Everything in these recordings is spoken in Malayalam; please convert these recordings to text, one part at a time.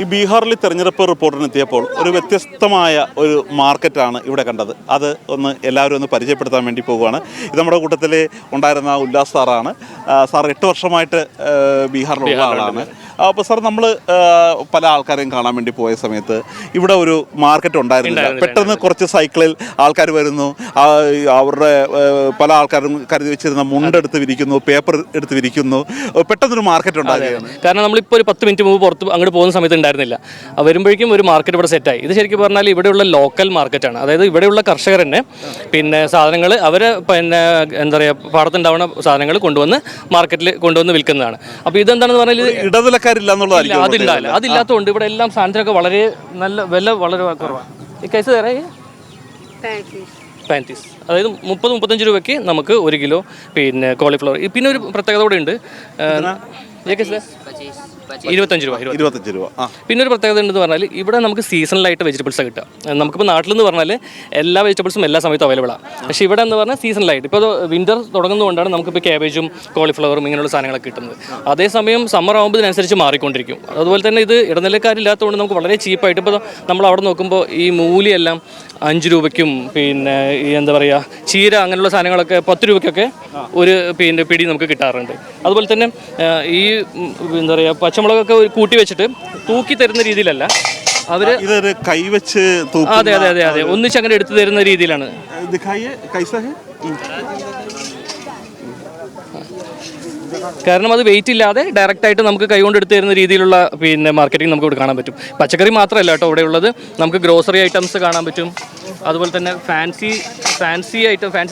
ഈ ബീഹാറിൽ തെരഞ്ഞെടുപ്പ് റിപ്പോർട്ടിനെത്തിയപ്പോൾ ഒരു വ്യത്യസ്തമായ ഒരു മാർക്കറ്റാണ് ഇവിടെ കണ്ടത്. അത് എല്ലാവരും ഒന്ന് പരിചയപ്പെടുത്താൻ വേണ്ടി പോവുകയാണ്. ഇത് നമ്മുടെ കൂട്ടത്തിൽ ഉണ്ടായിരുന്ന ഉല്ലാസ് സാറാണ്. സാർ 8 വർഷമായിട്ട് ബീഹാറിലുള്ള ആളാണ്. അപ്പോൾ സാർ, നമ്മൾ പല ആൾക്കാരെയും കാണാൻ വേണ്ടി പോയ സമയത്ത് ഇവിടെ ഒരു മാർക്കറ്റ് ഉണ്ടായിരുന്നില്ല. പെട്ടെന്ന് കുറച്ച് സൈക്കിളിൽ ആൾക്കാർ വരുന്നു, അവരുടെ പല ആൾക്കാരും കരുതി വെച്ചിരുന്ന മുണ്ടെടുത്ത് വിരിക്കുന്നു, പേപ്പർ എടുത്ത് വിരിക്കുന്നു. പെട്ടെന്നൊരു മാർക്കറ്റ് ഉണ്ടാകുകയാണ്. കാരണം നമ്മളിപ്പോൾ ഒരു 10 മിനിറ്റ് മുമ്പ് പുറത്ത് അങ്ങോട്ട് പോകുന്ന സമയത്ത് ഉണ്ടായിരുന്നില്ല. വരുമ്പോഴേക്കും ഒരു മാർക്കറ്റ് ഇവിടെ സെറ്റായി. ഇത് ശരിക്കും പറഞ്ഞാൽ ഇവിടെയുള്ള ലോക്കൽ മാർക്കറ്റാണ്. അതായത് ഇവിടെയുള്ള കർഷകർ തന്നെ സാധനങ്ങൾ അവർ എന്താ പറയുക, പാടത്തുണ്ടാവുന്ന സാധനങ്ങൾ കൊണ്ടുവന്ന് മാർക്കറ്റിൽ കൊണ്ടുവന്ന് വിൽക്കുന്നതാണ്. അപ്പോൾ ഇതെന്താണെന്ന് പറഞ്ഞാൽ ഇടനിലക്കാരില്ല എന്നുള്ളതായിരിക്കും. അതില്ലാത്തതുകൊണ്ട് ഇവിടെ എല്ലാം സാധനത്തിനൊക്കെ വളരെ നല്ല വില വളരെ കുറവാണ്. ഈ കൈസ് തരാം 35, അതായത് 30-35 രൂപയ്ക്ക് നമുക്ക് 1 കിലോ കോളിഫ്ലവർ. പിന്നെ ഒരു പ്രത്യേകത കൂടെ ഉണ്ട്. 25 രൂപ. പിന്നെ ഒരു പ്രത്യേകത ഉണ്ടെന്ന് പറഞ്ഞാൽ ഇവിടെ നമുക്ക് സീസണലായിട്ട് വെജിറ്റബിൾസ് കിട്ടുക. നമുക്കിപ്പോൾ നാട്ടിലെന്ന് പറഞ്ഞാൽ എല്ലാ വെജിറ്റബിൾസും എല്ലാ സമയത്തും അവൈലബിൾ ആണ്. പക്ഷേ ഇവിടെ എന്ന് പറഞ്ഞാൽ സീസണലായിട്ട് ഇപ്പോൾ വിൻ്റർ തുടങ്ങുന്നതുകൊണ്ടാണ് നമുക്കിപ്പോൾ ക്യാബേജും കോളിഫ്ലവറും ഇങ്ങനെയുള്ള സാധനങ്ങളൊക്കെ കിട്ടുന്നത്. അതേസമയം സമ്മർ ആകുമ്പോൾ ഇതിനനുസരിച്ച് മാറിക്കൊണ്ടിരിക്കും. അതുപോലെ തന്നെ ഇത് ഇടനിലക്കാരില്ലാത്തതുകൊണ്ട് നമുക്ക് വളരെ ചീപ്പായിട്ട് ഇപ്പോൾ നമ്മൾ അവിടെ നോക്കുമ്പോൾ ഈ മൂലിയെല്ലാം 5 രൂപയ്ക്കും എന്താ പറയുക, ചീര അങ്ങനെയുള്ള സാധനങ്ങളൊക്കെ 10 രൂപയ്ക്കൊക്കെ ഒരു പിടി നമുക്ക് കിട്ടാറുണ്ട്. അതുപോലെ തന്നെ ഈ എന്താ പറയുക, പച്ചമുളകൊക്കെ കൂട്ടി വെച്ചിട്ട് തൂക്കി തരുന്ന രീതിയിലല്ല അവര് ഇതൊരു കൈവച്ച്. അതെ, ഒന്നിച്ച് അങ്ങനെ എടുത്തു തരുന്ന രീതിയിലാണ്. കാരണം അത് വെയിറ്റ് ഇല്ലാതെ ഡയറക്റ്റ് ആയിട്ട് നമുക്ക് കൈകൊണ്ട് എടുത്തു തരുന്ന രീതിയിലുള്ള മാർക്കറ്റിംഗ് നമുക്ക് ഇവിടെ കാണാൻ പറ്റും. പച്ചക്കറി മാത്രമല്ല കേട്ടോ ഇവിടെ ഉള്ളത്, നമുക്ക് ഗ്രോസറി ഐറ്റംസ് കാണാൻ പറ്റും. അതുപോലെ തന്നെ ഫാൻസി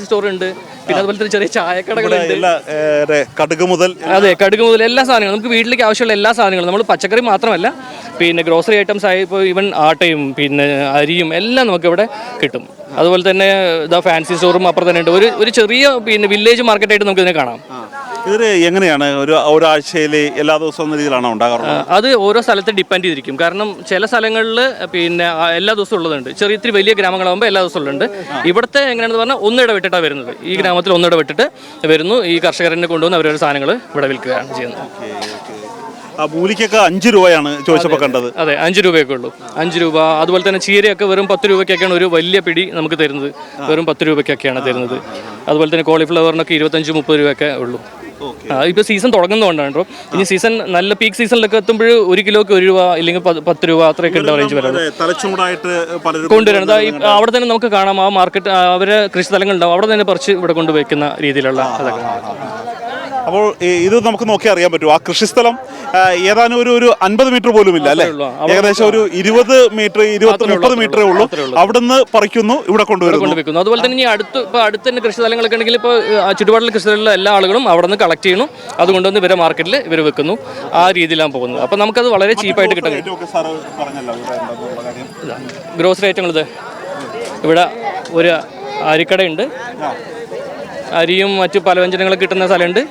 സ്റ്റോർ ഉണ്ട്. പിന്നെ അതുപോലെ തന്നെ ചെറിയ ചായക്കടകളുണ്ട്. കടുക് മുതൽ എല്ലാ സാധനങ്ങളും നമുക്ക് വീട്ടിലേക്ക് ആവശ്യമുള്ള എല്ലാ സാധനങ്ങളും, നമ്മൾ പച്ചക്കറി മാത്രമല്ല ഗ്രോസറി ഐറ്റംസ് ആയി ഇപ്പോൾ ഈവൻ ആട്ടയും അരിയും എല്ലാം നമുക്ക് ഇവിടെ കിട്ടും. അതുപോലെ തന്നെ ഫാൻസി സ്റ്റോറും അപ്പുറം തന്നെ ഉണ്ട്. ഒരു ചെറിയ വില്ലേജ് മാർക്കറ്റായിട്ട് നമുക്ക് ഇതിനെ കാണാം. ഇത് എങ്ങനെയാണ് ഒരാഴ്ചയിൽ എല്ലാ ദിവസവും രീതിയിലാണോ ഉണ്ടാകാറുള്ളത്? അത് ഓരോ സ്ഥലത്ത് ഡിപ്പെൻഡ് ചെയ്തിരിക്കും. കാരണം ചില സ്ഥലങ്ങളിൽ എല്ലാ ദിവസവും ഉള്ളതുണ്ട്. ഇത്തിരി വലിയ ഗ്രാമങ്ങളാകുമ്പോൾ എല്ലാ ദിവസവും ഉള്ളുണ്ട്. ഇവിടുത്തെ എങ്ങനെയാണെന്ന് പറഞ്ഞാൽ ഒന്നിടവിട്ടിട്ടാണ് വരുന്നത്. ഈ ഗ്രാമത്തിൽ ഒന്നിടവിട്ടിട്ട് വരുന്നു. ഈ കർഷകരെ കൊണ്ടുവന്ന് അവരവരുടെ സാധനങ്ങൾ ഇവിടെ വിൽക്കുകയാണ് ചെയ്യുന്നത്. മൂലിക്കൊക്കെ 5 രൂപയാണ് ചോദിച്ചപ്പോൾ കണ്ടത്. അതെ, 5 രൂപയൊക്കെ ഉള്ളൂ. 5 രൂപ. അതുപോലെ തന്നെ ചീരയൊക്കെ വെറും 10 രൂപയ്ക്കൊക്കെയാണ് ഒരു വലിയ പിടി നമുക്ക് തരുന്നത്. വെറും 10 രൂപയ്ക്കൊക്കെയാണ് തരുന്നത്. അതുപോലെ തന്നെ കോളിഫ്ലവറിനൊക്കെ 25-30 രൂപയൊക്കെ ഉള്ളൂ. ഇപ്പോൾ സീസൺ തുടങ്ങുന്നതുകൊണ്ടാണ് കേട്ടോ. ഇനി സീസൺ നല്ല പീക്ക് സീസണിലൊക്കെ എത്തുമ്പോൾ 1 കിലോക്ക് 1 രൂപ അല്ലെങ്കിൽ 10 രൂപ അത്രയൊക്കെ ഉണ്ടാവും റേഞ്ച് വരുന്നത്. കൊണ്ടുവരുന്നത് അവിടെ തന്നെ നമുക്ക് കാണാം. ആ മാർക്കറ്റ് അവരെ കൃഷിസ്ഥലങ്ങളുണ്ടാവും, അവിടെ തന്നെ പറിച്ച് ഇവിടെ കൊണ്ടുവയ്ക്കുന്ന രീതിയിലുള്ള അതൊക്കെ. അപ്പോൾ ഇത് നമുക്ക് നോക്കി അറിയാൻ പറ്റും. ആ കൃഷിസ്ഥലം ഏതാനും ഒരു 50 മീറ്റർ പോലും ഇല്ല അല്ലേ? ഏകദേശം ഒരു 20 മീറ്റർ 30 മീറ്ററേ ഉള്ളൂ. അവിടുന്ന് പറിക്കുന്നു, ഇവിടെ കൊണ്ടുവരുന്നു. അതുപോലെ തന്നെ ഇനി അടുത്ത് തന്നെ കൃഷിസ്ഥലങ്ങളൊക്കെ ഉണ്ടെങ്കിൽ ഇപ്പോൾ ചുറ്റുപാടുള്ള കൃഷിസ്ഥലങ്ങളിലെ എല്ലാ ആളുകളും അവിടെ നിന്ന് കളക്ട് ചെയ്യുന്നു, അതുകൊണ്ടുവന്ന് ഇവരെ മാർക്കറ്റിൽ ഇവർ വെക്കുന്നു. ആ രീതിയിലാണ് പോകുന്നത്. അപ്പോൾ നമുക്കത് വളരെ ചീപ്പായിട്ട് കിട്ടും. ഗ്രോസറി ഐറ്റങ്ങൾ ഇവിടെ ഒരു അരിക്കടയുണ്ട്. അരിയും മറ്റു പലവ്യഞ്ജനങ്ങളൊക്കെ കിട്ടുന്ന സ്ഥലമുണ്ട്.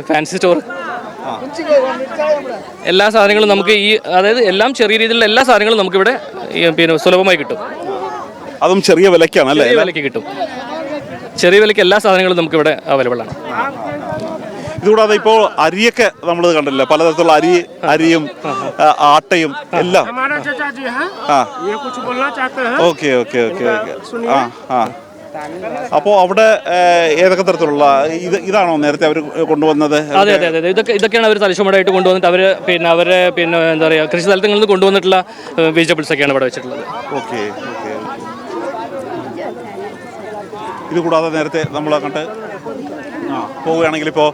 Fancy store. എല്ലാ സാധനങ്ങളും നമുക്ക് അതായത് എല്ലാം ചെറിയ രീതിയിലുള്ള എല്ലാ സാധനങ്ങളും നമുക്കിവിടെ സുലഭമായി കിട്ടും. അതും ചെറിയ വിലക്കാണ് അല്ലേ? ചെറിയ വിലയ്ക്ക് കിട്ടും. ചെറിയ വിലയ്ക്ക് എല്ലാ സാധനങ്ങളും നമുക്കിവിടെ അവൈലബിൾ ആണ്. ഇതുകൂടാതെ ഇപ്പോൾ അരിയൊക്കെ നമ്മൾ കണ്ടില്ല, പലതരത്തിലുള്ള അരിയും ആട്ടയും എല്ലാം. ഓക്കെ. അപ്പോൾ അവിടെ ഏതൊക്കെ തരത്തിലുള്ള ഇതാണോ നേരത്തെ അവർ കൊണ്ടുവന്നത്? അതെ, ഇതൊക്കെയാണ് അവർ തലച്ചുമടായിട്ട് കൊണ്ടുവന്നിട്ട് അവരെ എന്താ പറയുക, കൃഷി സ്ഥലത്തിൽ നിന്ന് കൊണ്ടുവന്നിട്ടുള്ള വെജിറ്റബിൾസ് ഒക്കെയാണ് ഇവിടെ വെച്ചിട്ടുള്ളത്. ഓക്കെ. ഇത് കൂടാതെ നേരത്തെ നമ്മൾ കണ്ട് പോവുകയാണെങ്കിൽ ഇപ്പോൾ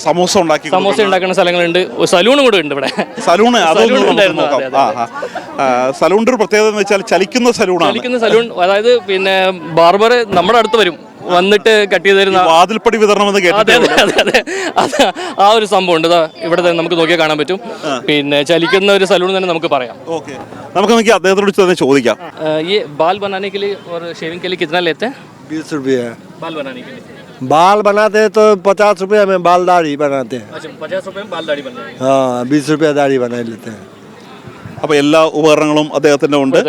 സമൂസ ഉണ്ടാക്കുന്ന സ്ഥലങ്ങളുണ്ട്. സലൂണും കൂടെ ഉണ്ട് ഇവിടെ. സലൂണിന്റെ ഒരു പ്രത്യേകത എന്ന് വെച്ചാൽ ചലിക്കുന്ന സലൂൺ. അതായത് ബാർബർ നമ്മുടെ അടുത്ത് വരും, വന്നിട്ട് കട്ട് ചെയ്ത് തരുന്ന വാതിൽപ്പടി വിതരണം എന്ന് കേട്ടത്. ആ ഒരു സംഭവം ഉണ്ട് ഇവിടെ നമുക്ക് നോക്കിയാൽ കാണാൻ പറ്റും. ചലിക്കുന്ന ഒരു സലൂൺ തന്നെ നമുക്ക് പറയാം. നമുക്ക് അദ്ദേഹത്തോട് തന്നെ ചോദിക്കാം. ഈ ബാൽ बनाने के लिए और शेविंग के लिए कितना लेते हैं? 20 रुपया बाल बनाने के लिए. बाल बनाते हैं तो 50 रुपया में बाल दाढ़ी बनाते हैं. अच्छा, 50 रुपये में बाल दाढ़ी बन जाएगी. हाँ, 20 रुपया दाढ़ी बना लेते हैं. അപ്പോൾ എല്ലാ ഉപകരണങ്ങളും അദ്ദേഹത്തിന്റെ ഉണ്ട്.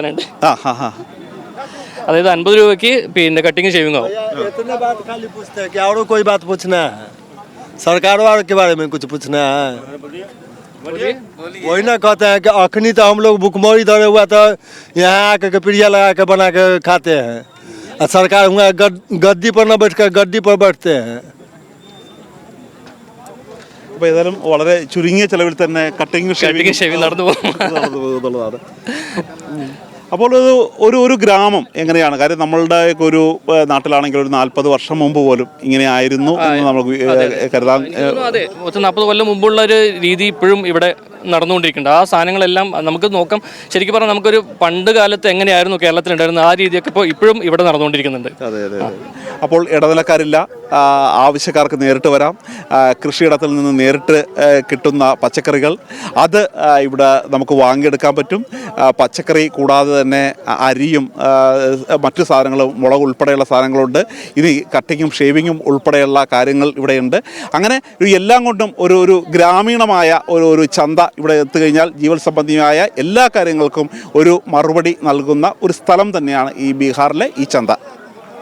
അതായത് 50 രൂപയ്ക്ക് കട്ടിങ് ഷേവിംഗ് ആവും. इतने बात खाली पूछते हैं कि और कोई बात पूछना है? सरकार वालों के बारे में कुछ पूछना है? वही ना कहते हैं कि अखनी तो हम लोग भुखमरी धरे हुआ तो यहाँ आके के पिड़िया लगा के बना के खाते हैं और सरकार हुआ गद्दी पर न बैठ कर गद्दी पर बैठते हैं। അപ്പോൾ ഏതായാലും വളരെ ചുരുങ്ങിയ ചെലവിൽ തന്നെ കട്ടിങ് ഷേവിംഗ് നടന്നു പോകും. എന്നുള്ളതാണ്. അപ്പോൾ ഒരു ഗ്രാമം എങ്ങനെയാണ്? കാര്യം നമ്മളുടെ ഒരു നാട്ടിലാണെങ്കിൽ ഒരു 40 വർഷം മുമ്പ് പോലും ഇങ്ങനെ ആയിരുന്നു എന്ന് നമുക്ക് കരുതാൻ. അതെ, 40 കൊല്ലം മുമ്പുള്ള ഒരു രീതി ഇപ്പോഴും ഇവിടെ നടന്നുകൊണ്ടിരിക്കുന്നുണ്ട്. ആ സാധനങ്ങളെല്ലാം നമുക്ക് നോക്കാം. ശരിക്കും പറഞ്ഞാൽ നമുക്കൊരു പണ്ട് കാലത്ത് എങ്ങനെയായിരുന്നു കേരളത്തിലുണ്ടായിരുന്ന ആ രീതിയൊക്കെ ഇപ്പോൾ ഇപ്പോഴും ഇവിടെ നടന്നുകൊണ്ടിരിക്കുന്നുണ്ട്. അതെ അതെ. അപ്പോൾ ഇടനിലക്കാരില്ല, ആവശ്യക്കാർക്ക് നേരിട്ട് വരാം. കൃഷിയിടത്തിൽ നിന്ന് നേരിട്ട് കിട്ടുന്ന പച്ചക്കറികൾ അത് ഇവിടെ നമുക്ക് വാങ്ങിയെടുക്കാൻ പറ്റും. പച്ചക്കറി കൂടാതെ തന്നെ അരിയും മറ്റു സാധനങ്ങളും മുളക് ഉൾപ്പെടെയുള്ള സാധനങ്ങളുണ്ട്. ഇനി കട്ടിങ്ങും ഷേവിങ്ങും ഉൾപ്പെടെയുള്ള കാര്യങ്ങൾ ഇവിടെയുണ്ട്. അങ്ങനെ എല്ലാം കൊണ്ടും ഒരു ഗ്രാമീണമായ ഒരു ചന്ത ഇവിടെ എത്തിക്കഴിഞ്ഞാൽ ജീവൽ സംബന്ധിയായ എല്ലാ കാര്യങ്ങൾക്കും ഒരു മറുപടി നൽകുന്ന ഒരു സ്ഥലം തന്നെയാണ് ഈ ബീഹാറിലെ ഈ ചന്ത.